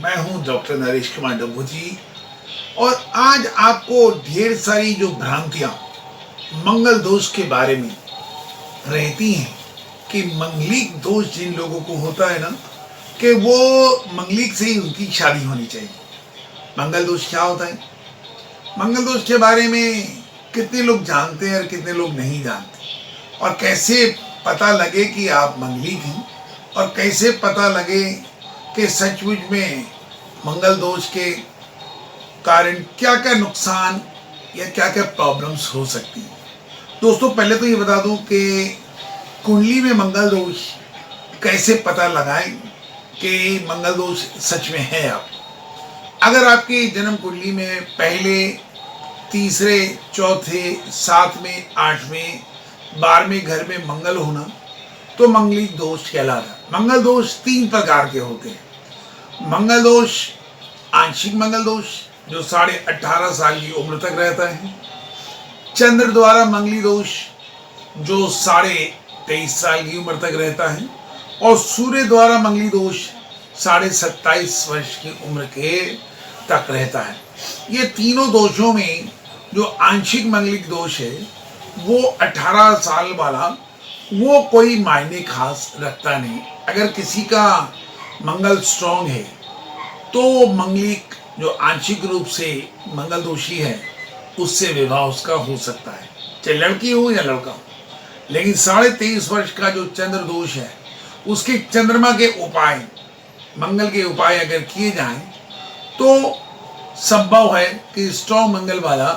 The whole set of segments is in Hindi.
मैं हूं डॉक्टर नरेश कुमार डम्बोजी। और आज आपको ढेर सारी जो भ्रांतियां मंगल दोष के बारे में रहती हैं कि मंगलिक दोष जिन लोगों को होता है ना, कि वो मंगलिक से ही उनकी शादी होनी चाहिए। मंगल दोष क्या होता है, मंगल दोष के बारे में कितने लोग जानते हैं और कितने लोग नहीं जानते, और कैसे पता लगे कि आप मंगलिक हैं, और कैसे पता लगे कि सचमुच में मंगल दोष के कारण क्या क्या नुकसान या क्या क्या प्रॉब्लम्स हो सकती हैं। दोस्तों, पहले तो ये बता दूं कि कुंडली में मंगल दोष कैसे पता लगाएं कि मंगल दोष सच में है। आप अगर आपकी जन्म कुंडली में पहले, तीसरे, चौथे, सातवें, आठवें, 12वें घर में मंगल होना तो मंगलिक दोष कहलाता है। मंगल दोष 3 प्रकार के होते हैं। मंगल दोष आंशिक मंगल दोष जो 18.5 साल की उम्र तक रहता है। चंद्र द्वारा मंगली दोष जो 23.5 साल की उम्र तक रहता है। और सूर्य द्वारा मंगली दोष 27.5 वर्ष की उम्र के तक रहता है। ये तीनों दोषों में जो आंशिक मंगलिक दोष है वो 18 साल वाला, वो कोई मायने खास रखता नहीं। अगर किसी का मंगल स्ट्रॉन्ग है तो मंगलिक जो आंशिक रूप से मंगल दोषी है उससे विवाह उसका हो सकता है, चाहे लड़की हो या लड़का हो। लेकिन 23.5 वर्ष का जो चंद्र दोष है उसके चंद्रमा के उपाय, मंगल के उपाय अगर किए जाएं तो संभव है कि स्ट्रॉन्ग मंगल वाला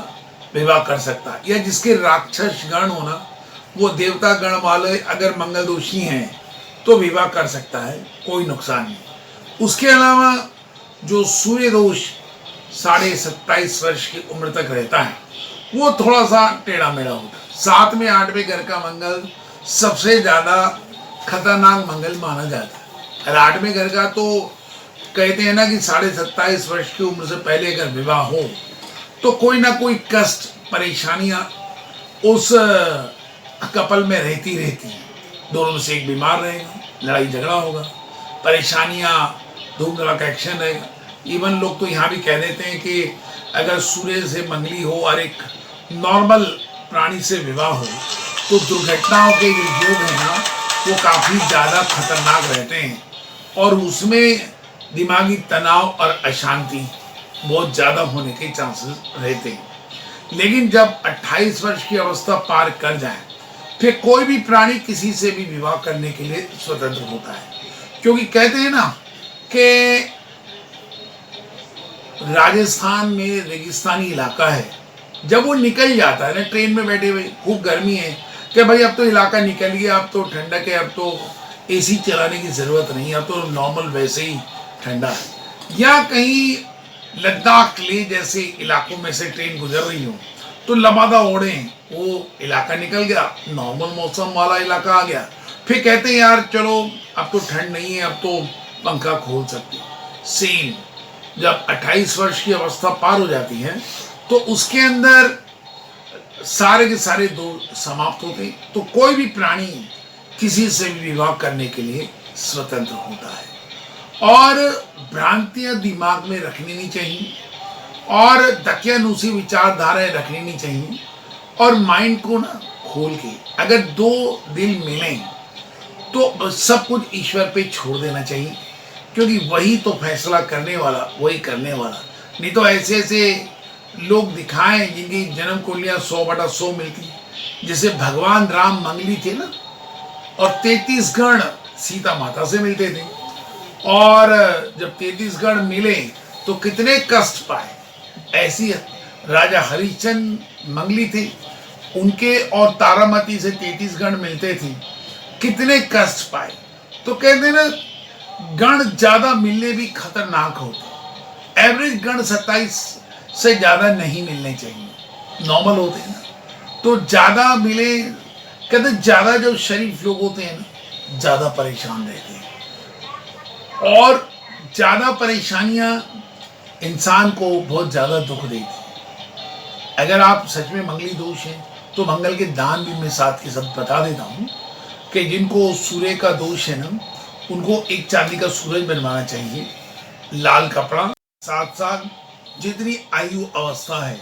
विवाह कर सकता है। या जिसके राक्षस गण होना, वो देवता गण वाले अगर मंगल दोषी हैं तो विवाह कर सकता है, कोई नुकसान नहीं। उसके अलावा जो सूर्य दोष 27.5 वर्ष की उम्र तक रहता है वो थोड़ा सा टेढ़ा मेढ़ा होता है। 7वें 8वें घर का मंगल सबसे ज्यादा खतरनाक मंगल माना जाता है। और 8वें घर का तो कहते हैं ना कि 27.5 वर्ष की उम्र से पहले अगर विवाह हो तो कोई ना कोई कष्ट, परेशानियां उस कपल में रहती हैं। दोनों में से एक बीमार रहेगा, लड़ाई झगड़ा होगा, परेशानियां, धूम धड़ाका एक्शन रहेगा। इवन लोग तो यहाँ भी कह देते हैं कि अगर सूर्य से मंगली हो और एक नॉर्मल प्राणी से विवाह हो तो दुर्घटनाओं के जो योग है ना वो काफ़ी ज़्यादा खतरनाक रहते हैं, और उसमें दिमागी तनाव और अशांति बहुत ज़्यादा होने के चांसेस रहते हैं। लेकिन जब 28 वर्ष की अवस्था पार कर जाए फिर कोई भी प्राणी किसी से भी विवाह करने के लिए स्वतंत्र होता है। क्योंकि कहते हैं ना कि राजस्थान में रेगिस्तानी इलाका है, जब वो निकल जाता है ना, ट्रेन में बैठे हुए खूब गर्मी है कि भाई अब तो इलाका निकल गया, अब तो ठंडक है, अब तो एसी चलाने की ज़रूरत नहीं, अब तो नॉर्मल वैसे ही ठंडा है। या कहीं लद्दाख ले जैसे इलाकों में से ट्रेन गुजर रही हो तो लबादा ओढ़े, वो इलाका निकल गया, नॉर्मल मौसम वाला इलाका आ गया, फिर कहते हैं यार चलो अब तो ठंड नहीं है, अब तो पंखा खोल सकते। सेम जब 28 वर्ष की अवस्था पार हो जाती है तो उसके अंदर सारे के सारे दोष समाप्त होते, तो कोई भी प्राणी किसी से भी विवाह करने के लिए स्वतंत्र होता है। और भ्रांतियां दिमाग में रखनी नहीं चाहिए, और दकियानूसी विचारधाराएं रखनी नहीं चाहिए, और माइंड को ना खोल के अगर 2 दिल मिलें तो सब कुछ ईश्वर पे छोड़ देना चाहिए, क्योंकि वही तो फैसला करने वाला, वही करने वाला। नहीं तो ऐसे ऐसे लोग दिखाएं जिनकी जन्म कुंडलियां 100/100 मिलती, जैसे भगवान राम मंगली थे ना, और 33 गण सीता माता से मिलते थे, और जब 33 गण मिले तो कितने कष्ट पाए। ऐसी राजा हरिश्चंद्र मंगली थे, उनके और तारामती से 33 गण मिलते थे, कितने कष्ट पाए। तो कहते ना गण ज्यादा मिलने भी खतरनाक होते। एवरेज गण 27 से ज्यादा नहीं मिलने चाहिए, नॉर्मल होते हैं ना। तो ज्यादा मिले, कहते ज्यादा जो शरीफ लोग होते हैं ना ज्यादा परेशान रहते हैं, और ज्यादा परेशानियां इंसान को बहुत ज्यादा दुख देती है। अगर आप सच में मंगली दोष है तो मंगल के दान भी मैं साथ के साथ बता देता हूँ कि जिनको सूर्य का दोष है ना, उनको एक चांदी का सूरज बनवाना चाहिए लाल कपड़ा, साथ साथ जितनी आयु अवस्था है,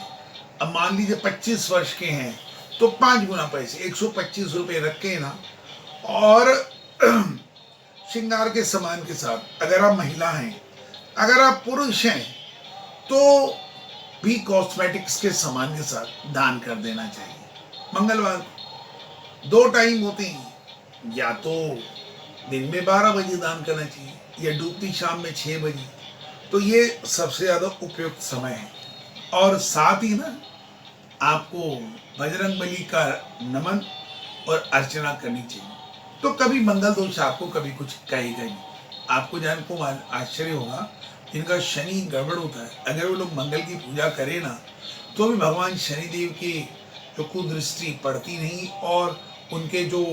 अब मान लीजिए 25 वर्ष के हैं तो 5 गुना पैसे 125 रुपये रख के ना, और श्रृंगार के सामान के साथ, अगर आप महिला हैं, अगर आप पुरुष हैं तो भी कॉस्मेटिक्स के सामान के साथ दान कर देना चाहिए। मंगलवार को 2 टाइम होते हैं, या तो दिन में 12 बजे दान करना चाहिए या डूबती शाम में 6 बजे, तो ये सबसे ज़्यादा उपयुक्त समय है। और साथ ही ना आपको बजरंग बली का नमन और अर्चना करनी चाहिए। तो कभी मंगल दोष आपको कभी कुछ कहेगा नहीं। आपको जान को आश्चर्य होगा, जिनका शनि गड़बड़ होता है, अगर वो लोग मंगल की पूजा करें ना, तो भी भगवान शनिदेव की जो कुदृष्टि पड़ती नहीं, और उनके जो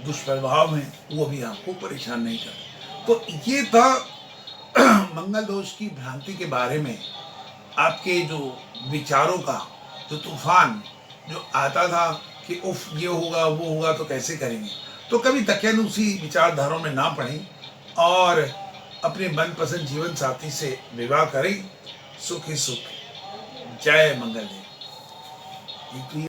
दुष्प्रभाव हैं वो भी आपको परेशान नहीं करते। तो ये था मंगल दोष की भ्रांति के बारे में आपके जो विचारों का जो तूफान जो आता था कि उफ ये होगा वो होगा तो कैसे करेंगे, तो कभी दकियानुसी विचारधाराओं में ना पड़ें और अपने मनपसंद जीवन साथी से विवाह करें। सुख ही सुख। जय मंगल देव।